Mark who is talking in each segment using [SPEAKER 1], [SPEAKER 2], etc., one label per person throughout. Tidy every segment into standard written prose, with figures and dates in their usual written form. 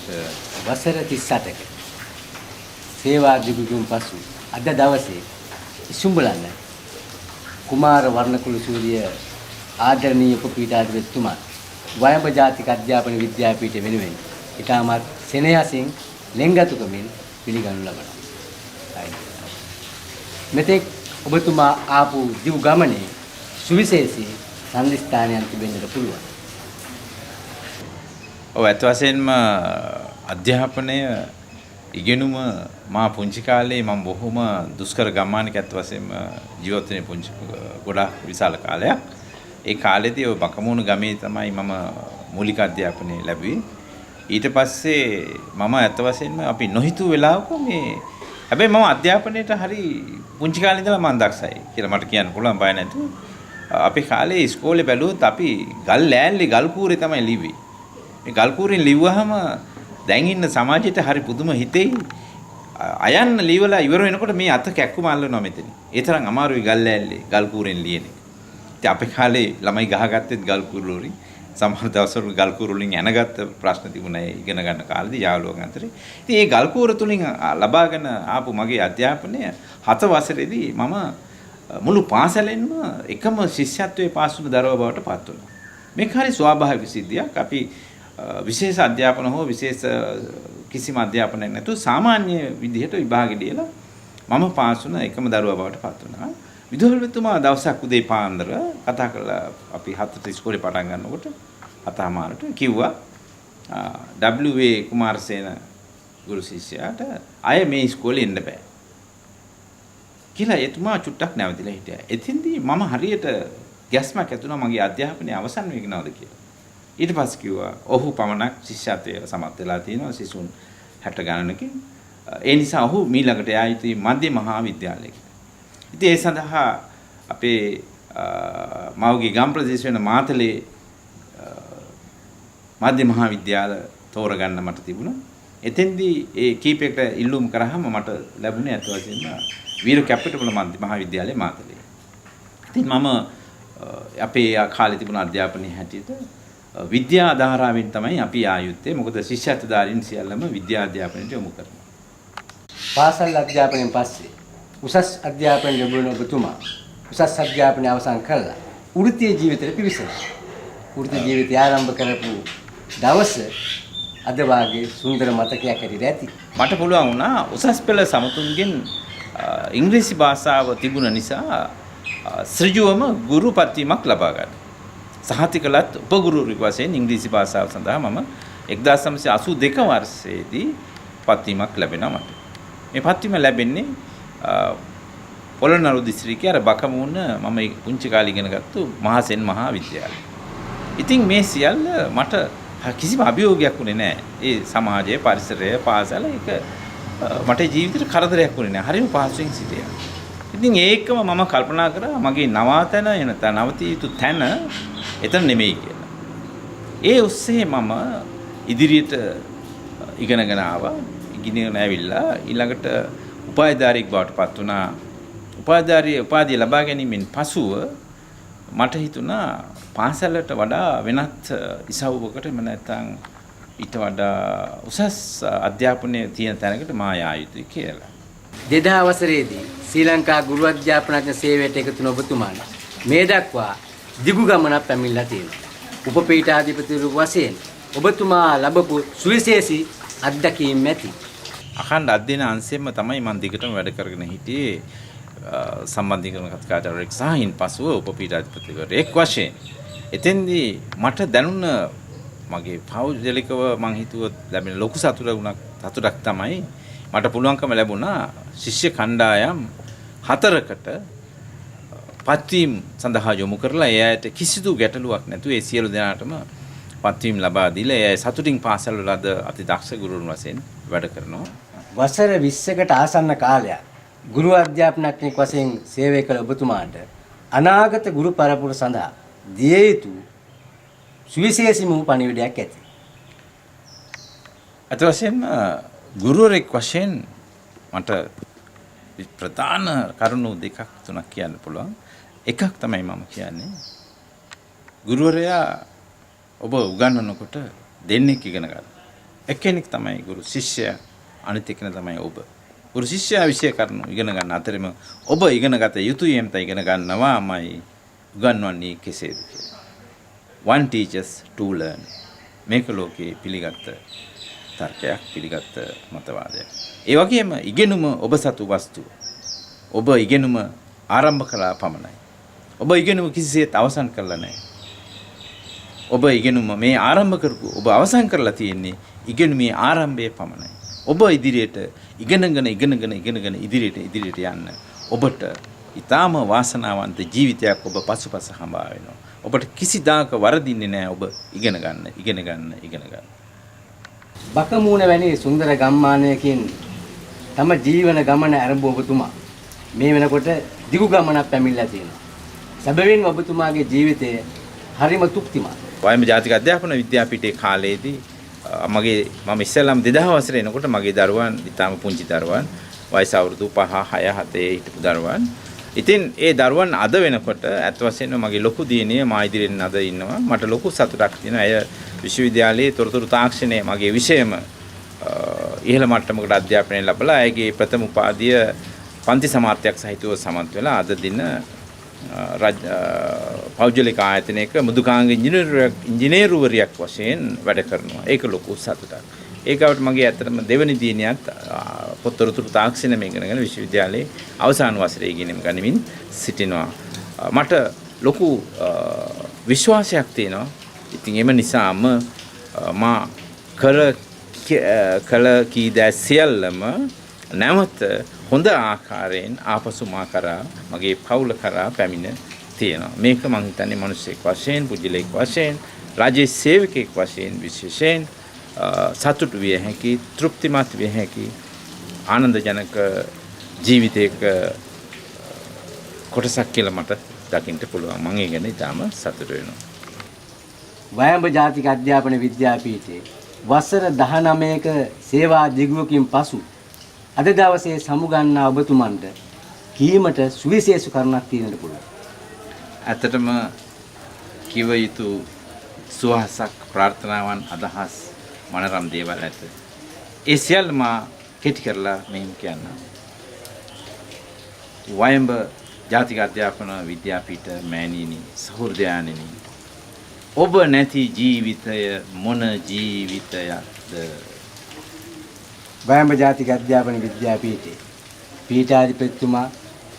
[SPEAKER 1] වසර 38ක සේවා දිගුගුම් පසු අද දවසේ ඉසුඹලන්න කුමාර වර්ණකුළු සූරිය ආදරණීය උපපීඨාධිපතිතුමා වයඹ ජාතික අධ්‍යාපන විද්‍යාපීඨය වෙනුවෙන් ඉතාමත් සෙනෙහසින් ලෙන්ගතුකමින් පිළිගනු ලබනවා. මෙතෙක් ඔබතුමා ආපු දිව් ගමනේ සුවිශේෂී සම්දිස්ථානයන් තිබෙන්නට පුළුවන්.
[SPEAKER 2] ඔව් අත් වශයෙන්ම අධ්‍යාපනය ඉගෙනුම මා පුංචි කාලේ මම බොහොම දුෂ්කර ගම්මානක අත් වශයෙන්ම ජීවත් වෙන පුංචි ගොඩාක් විශාල කාලයක්. ඒ කාලේදී ඔය බකමුණු ගමේ තමයි මම මූලික අධ්‍යාපනය ලැබුවේ. ඊට පස්සේ මම අත් වශයෙන්ම අපි නොහිතුව වෙලාවක මේ හැබැයි මම අධ්‍යාපනයේට හරි පුංචි කාලේ ඉඳලා මම දක්ෂයි කියලා මට කියන්න පුළුවන් බය නැතුව. අපි කාලේ ඉස්කෝලේ බැලුවොත් අපි ගල් ලෑල්ලේ ගල් කූරේ තමයි ලිව්වේ. මේ ගල් කූරෙන් ලිව්වහම දැන් ඉන්න සමාජයට හරි පුදුම හිතෙයි. අයන්න ලියවලා ඉවර වෙනකොට මේ අත කැක්කුම අල්ලනවා මෙතන. ඒ තරම් අමාරුයි ගල් ලෑල්ලේ ගල් කූරෙන් ලියන එක. ඉතින් අපේ කාලේ ළමයි ගහගත්තෙත් ගල් කූරු වලින්. සමහර දවස්වල ගල් කූරු වලින් එනගත්ත ප්‍රශ්න තිබුණා ඉගෙන ගන්න කාලේදී යාළුවෝ අතරේ. ඉතින් මේ ගල් කූර තුලින් ලබාගෙන ආපු මගේ අධ්‍යාපනය 7 වසරේදී මම මුළු පාසලෙන්ම එකම ශිෂ්‍යත්වයේ පාස් වුණු දරුවා බවට පත් වුණා. මේක හරි ස්වාභාවික සිද්ධියක්. අපි විශේෂ අධ්‍යාපන හෝ විශේෂ කිසිම අධ්‍යාපනයක් නැතුව සාමාන්‍ය විදිහට විභාගෙ දීලා මම පාස් වුණ එකම දරුවා බවට පත් වුණා. විදුහල්පතිතුමා දවසක් උදේ පාන්දර කතා කළා අපි 7ට ඉස්කෝලේ පටන් ගන්නකොට 7:00ට කිව්වා W.A. කුමාරසේන ගුරු ශිෂ්‍යයාට අය මේ ඉස්කෝලේ එන්න බෑ කියලා එතුමා චුට්ටක් නැවතිලා හිටියා. එතින්දී මම හරියට ගැස්මක් ඇතුණා මගේ අධ්‍යාපනය අවසන් වෙගෙනවද කියලා. ඊට පස්සේ කිව්වා ඔහු පමණක් ශිෂ්‍යත්වයට සමත් වෙලා තියෙනවා සිසුන් 60 ගණනකින්. ඒ නිසා ඔහු මීළඟට යා යුතුයි මධ්‍ය මහා විද්‍යාලයට. ඉතින් ඒ සඳහා අපේ මවගේ ගම් ප්‍රදේශ වෙන මාතලේ මධ්‍ය මහා විද්‍යාල තෝරගන්න මට තිබුණා. එතෙන්දී ඒ කීපයකට ඉල්ලුම් කරාම මට ලැබුණේ අත වශයෙන්ම වීර කැපිටල් මධ්‍ය මහා විද්‍යාලයේ මාතලේ. ඉතින් මම අපේ කාලේ තිබුණ අධ්‍යාපනයේ හැටියට විද්‍යා ආධාරාවෙන් තමයි අපි ආයුත්තේ. මොකද ශිෂ්‍යත්වදාරින් සියල්ලම විද්‍යා අධ්‍යාපනයට යොමු කරනවා.
[SPEAKER 1] පාසල් අධ්‍යාපනයෙන් පස්සේ උසස් අධ්‍යාපන ලැබුණ ඔබතුමා උසස් අධ්‍යාපනය අවසන් කළා. වෘත්තීය ජීවිතයට පිවිසෙනවා. වෘත්තීය ජීවිතය ආරම්භ කරපු දවස අද වාගේ සුන්දර මතකයක් ඇතිද ඇති.
[SPEAKER 2] මට පුළුවන් වුණා උසස් පෙළ සමතුන්ගෙන් ඉංග්‍රීසි භාෂාව තිබුණ නිසා ඍජුවම ගුරු පත්වීමක් ලබා ගන්න. සහතිකලත් උපගුරුවරයෙකු වශයෙන් ඉංග්‍රීසි භාෂාව සඳහා මම 1982 වර්ෂයේදී පත්වීමක් ලැබෙනවා මට. මේ පත්වීම ලැබෙන්නේ පොළොන්නරු දිස්ත්‍රික්කයේ අර බකමුණ මම පුංචි කාලේ ඉගෙනගත්තු මහසෙන් මහා විද්‍යාලය. ඉතින් මේ සියල්ල මට කිසිම අභියෝගයක් වුණේ නැහැ. ඒ සමාජයේ පරිසරය පාසල ඒක මට ජීවිතේට කරදරයක් වුණේ නැහැ. හරිම පහසුවෙන් සිටියා. ඉතින් ඒකම මම කල්පනා කරා මගේ නවාතැන එනත නවතිය යුතු තැන එතන නෙමෙයි කියලා. ඒ ඔස්සේ මම ඉදිරියට ඉගෙනගෙන ආවා. ඉගෙනගෙන ඇවිල්ලා ඊළඟට උපාධිධාරියෙක් බවට පත් වුණා. උපාධිය ලබා ගැනීමෙන් පසුව මට හිතුණා පාසලට වඩා වෙනත් ඉසව්වකට මම නැත්තම් ඊට වඩා උසස් අධ්‍යාපනයේ තියෙන තැනකට මා යා යුතුයි කියලා.
[SPEAKER 1] 2000 වසරේදී ශ්‍රී ලංකා ගුරු අධ්‍යාපනඥ සේවයට එකතු වුණ ඔබතුමාට මේ දක්වා දිගු ගමනක් පැමිණලා තියෙනවා. උපපීඨාධිපතිවරු වශයෙන් ඔබතුමා ලැබපු සුවිශේෂී අත්දැකීම් ඇති.
[SPEAKER 2] අඛණ්ඩ අධ්‍යයන අංශයෙන්ම තමයි මම දිගටම වැඩ කරගෙන හිටියේ සම්බන්ධීකරණ කතිකාචාර්යවරයෙක් සහ ඉන්පසුව උපපීඨාධිපතිවරයෙක් වශයෙන්. එතෙන්දී මට දැනුණ මගේ පෞද්ගලිකව මං හිතුවත් ලැබෙන ලොකු සතුටක් තමයි මට පුළුවන්කම ලැබුණා ශිෂ්‍ය කණ්ඩායම් 4කට පත්වීම් සඳහා යොමු කරලා ඒ අයට කිසිදු ගැටලුවක් නැතුව ඒ සියලු දෙනාටම පත්වීම් ලබා දීලා ඒ අය සතුටින් පාසල් වල අද අතිදක්ෂ ගුරුවරුන් වශයෙන් වැඩ කරනවා.
[SPEAKER 1] වසර 20කට ආසන්න කාලයක් ගුරු අධ්‍යාපනඥයෙක් වශයෙන් සේවය කළ ඔබතුමාට අනාගත ගුරු පරපුර සඳහා දිය යුතු සුවිශේෂීම පණිවිඩයක් ඇති.
[SPEAKER 2] අත වශයෙන්ම ගුරුවරයෙක් වශයෙන් මට ප්‍රධාන කරුණු දෙකක් තුනක් කියන්න පුළුවන්. එකක් තමයි මම කියන්නේ ගුරුවරයා ඔබ උගන්වනකොට දෙන්නෙක් ඉගෙන ගන්න. එක්කෙනෙක් තමයි ගුරු ශිෂ්‍යයා අනිත් එක්කෙනා තමයි ඔබ. ගුරු ශිෂ්‍යයා විෂය කරනු ඉගෙන ගන්න අතරෙම ඔබ ඉගෙනගත යුතුයි එම්ත ඉගෙන ගන්නවාමයි උගන්වන්නේ කෙසේද කියලා. One teaches to learn. මේක ලෝකේ පිළිගත් තර්කයක් පිළිගත් මතවාදයක්. ඒ වගේම ඉගෙනුම ඔබ සතු වස්තුව. ඔබ ඉගෙනුම ආරම්භ කළා පමණයි. ඔබ ඉගෙනුම කිසිසේත් අවසන් කරලා නැහැ. ඔබ ඉගෙනුම මේ ආරම්භ කරපු ඔබ අවසන් කරලා තියෙන්නේ ඉගෙනුමේ ආරම්භය පමණයි. ඔබ ඉදිරියට ඉගෙනගෙන ඉදිරියට යන්න ඔබට ඊටාම වාසනාවන්ත ජීවිතයක් ඔබ පසුපස හඹා වෙනවා. ඔබට කිසිදාක වරදින්නේ නැහැ ඔබ ඉගෙන ගන්න.
[SPEAKER 1] බකමූණ වැනි සුන්දර ගම්මානයකින් තම ජීවන ගමන ආරම්භ ඔබතුමා මේ වෙනකොට දිගු ගමනක් පැමිණලා තියෙනවා. සැබවින්ම ඔබතුමාගේ ජීවිතය හරිම තෘප්තිමත්.
[SPEAKER 2] වයඹ ජාතික අධ්‍යාපන විද්‍යාපීඨයේ කාලේදී මම ඉස්සෙල්ලාම 2000 වසරේ එනකොට මගේ දරුවන් ඊටාම පුංචි දරුවන් වයස අවුරුදු 5 6 7 හිටපු දරුවන්. ඉතින් ඒ දරුවන් අද වෙනකොට අත් වශයෙන්ම මගේ ලොකු දියණිය මා ඉදිරියෙන් අද ඉන්නවා. මට ලොකු සතුටක් තියෙනවා. ඇය විශ්වවිද්‍යාලයේ තොරතුරු තාක්ෂණයේ මගේ විෂයම ඉහළ මට්ටමකට අධ්‍යාපනය ලැබලා ඇයගේ ප්‍රථම උපාධිය පන්ති සමාර්ථයක් සහිතව සමත් වෙලා අද දින පෞද්ගලික ආයතනයක මෘදුකාංග ඉංජිනේරුවරියක් වශයෙන් වැඩ කරනවා. ඒක ලොකු සතුටක්. ඒකවට මගේ ඇත්තටම දෙවෙනි දිනියත් පොතොරතුරු තාක්ෂණය ඉගෙනගෙන විශ්වවිද්‍යාලයේ අවසාන වසරේ ඉගෙනීම ගනිමින් සිටිනවා. මට ලොකු විශ්වාසයක් තියෙනවා. ඉතින් එම නිසාම මා කල කී දෑ සියල්ලම නැවත හොඳ ආකාරයෙන් ආපසු මා කරා මගේ පවුල කරා පැමිණ තියෙනවා. මේක මං හිතන්නේ මිනිසෙක් වශයෙන්, පුජ්‍යලෙක් වශයෙන්, රාජ්‍ය සේවකයෙක් වශයෙන් විශේෂයෙන් සතුටු විය හැකි, තෘප්තිමත් විය හැකි, ආනන්දජනක ජීවිතයක කොටසක් කියලා මට දකින්න පුළුවන්. මම ඒ ගැන ඉතාම සතුටු වෙනවා.
[SPEAKER 1] වයඹ ජාතික අධ්‍යාපන විද්‍යාපීඨයේ වසර 19ක සේවා දිගුවකින් පසු අද දවසේ සමුගන්නා ඔබතුමන්ට කීමට සුවිශේෂ කරුණක් තියෙන්න පුළුවන්.
[SPEAKER 2] ඇත්තටම කිව යුතු සුවහසක් ප්‍රාර්ථනාවන් අදහස් මනරම් දේවල් ඇත. ඒ සියල්ලම කෙටි කරලා මෙහෙම කියන්න. වයඹ ජාතික අධ්‍යාපන විද්‍යාපීඨ මෑණියනි, සහෘදයාණෙනි, ඔබ නැති ජීවිතය මොන ජීවිතයක්ද?
[SPEAKER 1] වයඹ ජාතික අධ්‍යාපන විද්‍යාපීඨයේ පීඨාධිපතිතුමා,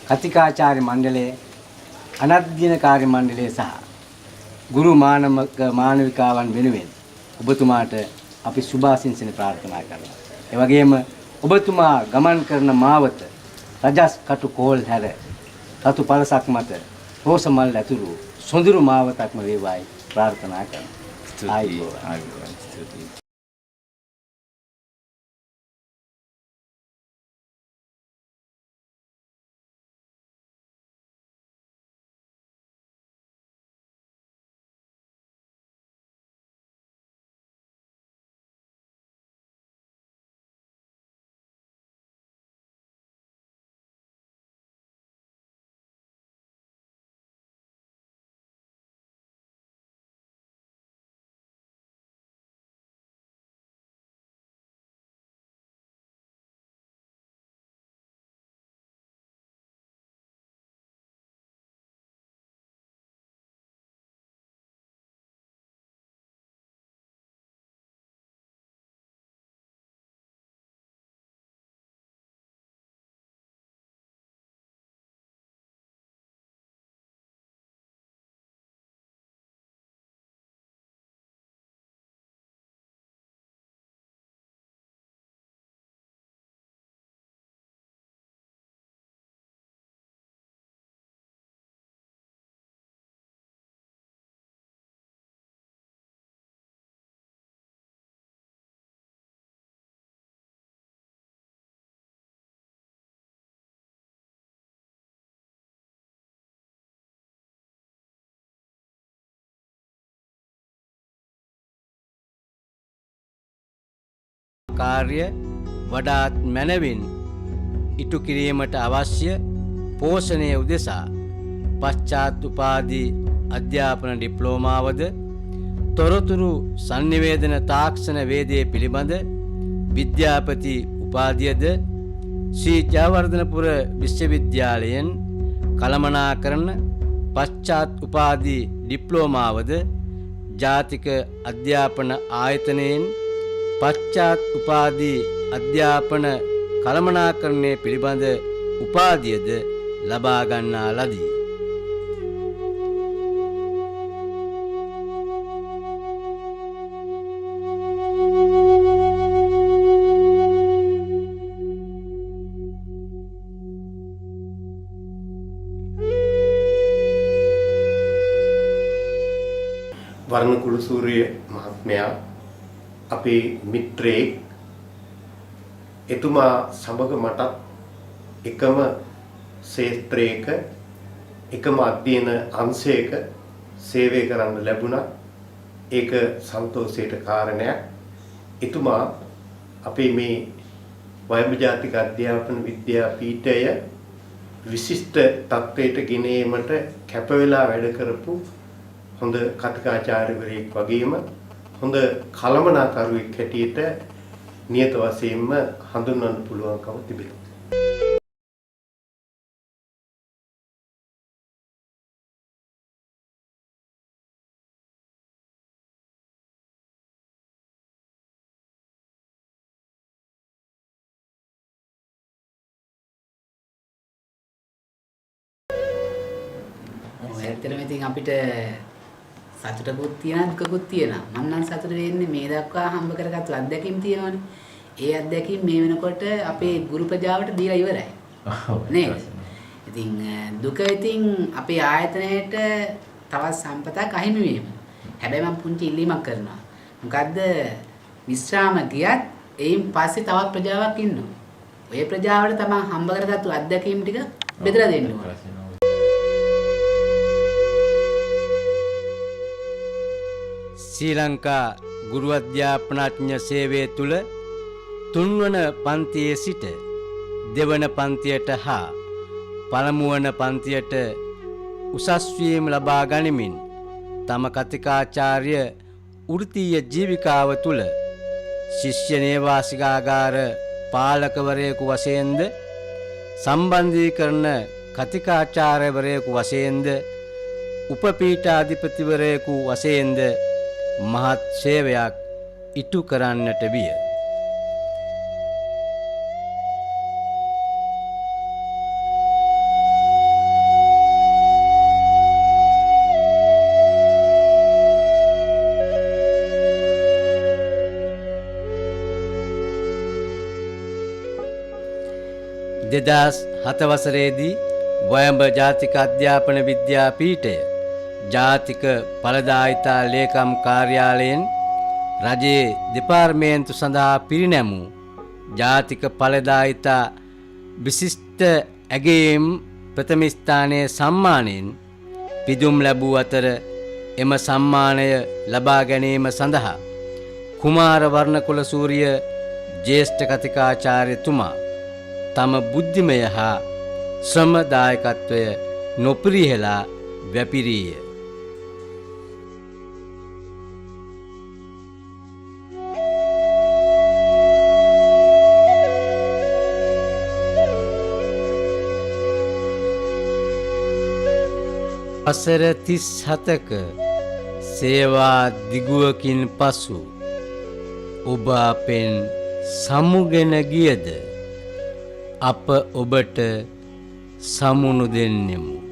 [SPEAKER 1] කතිකාචාර්ය මණ්ඩලයේ, අනධ්‍යයන කාර්ය මණ්ඩලය සහ ගුරු මානවිකාවන් වෙනුවෙන් ඔබතුමාට අපි සුභාසිංසන ප්‍රාර්ථනා කරනවා. ඒ වගේම ඔබතුමා ගමන් කරන මාවත රජස් කටු කෝල් හැර රතු පළසක් මත රෝසමල් ඇතුළු සොඳුරු මාවතක්ම වේවායි ප්‍රාර්ථනා කරනවා.
[SPEAKER 2] ස්තුතියි.
[SPEAKER 1] කාර්ය වඩාත් මැනවින් ඉටු කිරීමට අවශ්‍ය පෝෂණය උදෙසා පශ්චාත් උපාධි අධ්‍යාපන ඩිප්ලෝමාවද තොරතුරු sannivedana තාක්ෂණ වේදයේ පිළිබඳ විද්‍යාපති උපාධියද ශ්‍රී ජයවර්ධනපුර විශ්වවිද්‍යාලයෙන් කළමනාකරන පශ්චාත් උපාධි ඩිප්ලෝමාවද ජාතික අධ්‍යාපන ආයතනයෙන් පශ්චාත් උපාධි අධ්‍යාපන කළමනාකරණය පිළිබඳ උපාධියද ලබා ගන්නා ලදී.
[SPEAKER 3] වර්ණකුළු සූර්ය මහත්මයා අපේ මිත්‍රයෙක්. එතුමා සමග මට එකම ක්ෂේත්‍රයක එකම අධ්‍යයන අංශයක සේවය කරන්න ලැබුණා. ඒක සන්තෝෂයට කාරණයක්. එතුමා අපේ මේ වයඹ ජාතික අධ්‍යාපන විද්‍යාපීඨය විශිෂ්ට තත්ත්වයට ගෙන ඒමට කැප වෙලා වැඩ කරපු හොඳ කතිකාචාර්යවරයෙක් වගේම හොඳ කළමනාකරුවෙක් හැටියට නියත වශයෙන්ම හඳුන්වන්න පුළුවන්කම තිබෙනවා.
[SPEAKER 4] ඇත්තටම ඉතින් අපිට සතුටකුත් තියෙනවා දුකකුත් තියෙනවා. මම නම් සතුට වෙන්නේ මේ දක්වා හම්බ කරගත්තු අත්දැකීම් තියෙනවානේ. ඒ අත්දැකීම් මේ වෙනකොට අපේ ගුරු ප්‍රජාවට දීලා ඉවරයි. නේද? ඉතින් දුක ඉතින් අපේ ආයතනයේට තවත් සම්පතක් අහිමි වීම. හැබැයි මම පුංචි ඉල්ලීමක් කරනවා. මොකද්ද? විශ්‍රාම ගියත් එයින් පස්සේ තවත් ප්‍රජාවක් ඉන්නවා. ඔය ප්‍රජාවට තමයි හම්බ කරගත්තු අත්දැකීම් ටික බෙදලා දෙන්න ඕනේ.
[SPEAKER 1] ශ්‍රී ලංකා ගුරු අධ්‍යාපනඥ සේවය තුළ තුන්වන පන්තියේ සිට දෙවන පන්තියට හා පළමුවන පන්තියට උසස් වීම ලබා ගනිමින් තම කතිකාචාර්ය වෘත්තීය ජීවිකාව තුළ ශිෂ්‍ය නේවාසිකාගාර පාලකවරයෙකු වශයෙන්ද සම්බන්ධීකරණ කතිකාචාර්යවරයෙකු වශයෙන්ද උපපීඨාධිපතිවරයෙකු වශයෙන්ද මහත් සේවයක් ඉටු කරන්නට විය. දෙදස් 7 වසරේදී වයඹ ජාතික අධ්‍යාපන විද්‍යාපීඨය ජාතික ඵලදායිතා ලේකම් කාර්යාලයෙන් රජයේ දෙපාර්තමේන්තු සඳහා පිරිනැමූ ජාතික ඵලදායිතා විශිෂ්ට ඇගයීම් ප්‍රථම ස්ථානයේ සම්මානයෙන් පිදුම් ලැබූ අතර එම සම්මානය ලබා ගැනීම සඳහා කුමාර වර්ණකුල සූරිය ජ්‍යෙෂ්ඨ කතිකාචාර්යතුමා තම බුද්ධිමය හා ශ්‍රම දායකත්වය නොපිරිහෙලා වැපිරීය. වසර 37ක සේවා දිගුවකින් පසු ඔබ අපෙන් සමුගෙන ගියද අප ඔබට සමුණු දෙන්නෙමු.